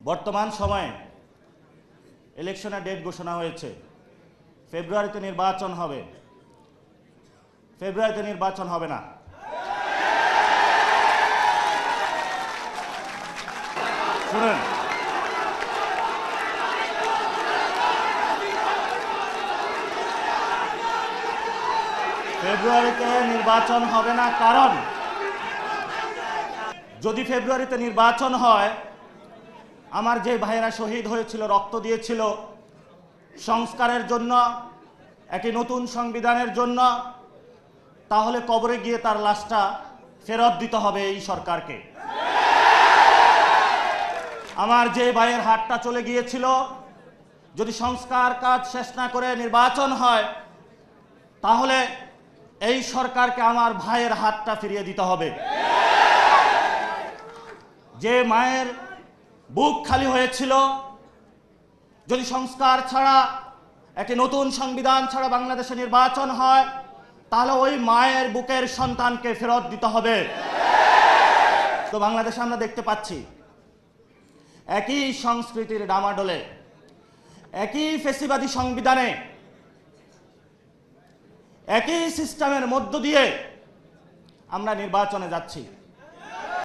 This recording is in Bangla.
বর্তমান সময়ে ইলেকশনের ডেট ঘোষণা হয়েছে। ফেব্রুয়ারিতে নির্বাচন হবে। ফেব্রুয়ারিতে নির্বাচন হবে না। শুনুন, ফেব্রুয়ারিতে নির্বাচন হবে না, কারণ যদি ফেব্রুয়ারিতে নির্বাচন হয়, আমার যে ভাইয়েরা শহীদ হয়েছিল, রক্ত দিয়েছিল সংস্কারের জন্য, একটি নতুন সংবিধানের জন্য, তাহলে কবরে গিয়ে তার লাশটা ফেরত দিতে হবে এই সরকারকে। আমার যে ভাইয়ের হাতটা চলে গিয়েছিল, যদি সংস্কার কাজ শেষ না করে নির্বাচন হয়, তাহলে এই সরকারকে আমার ভাইয়ের হাতটা ফিরিয়ে দিতে হবে। যে মায়ের বুক খালি হয়েছিল, যদি সংস্কার ছাড়া, একটি নতুন সংবিধান ছাড়া বাংলাদেশে নির্বাচন হয়, তাহলে ওই মায়ের বুকের সন্তানকে ফেরত দিতে হবে। তো বাংলাদেশে আমরা দেখতে পাচ্ছি একই সংস্কৃতির ডামাডোলে, একই ফ্যাসিবাদী সংবিধানে, একই সিস্টেমের মধ্য দিয়ে আমরা নির্বাচনে যাচ্ছি।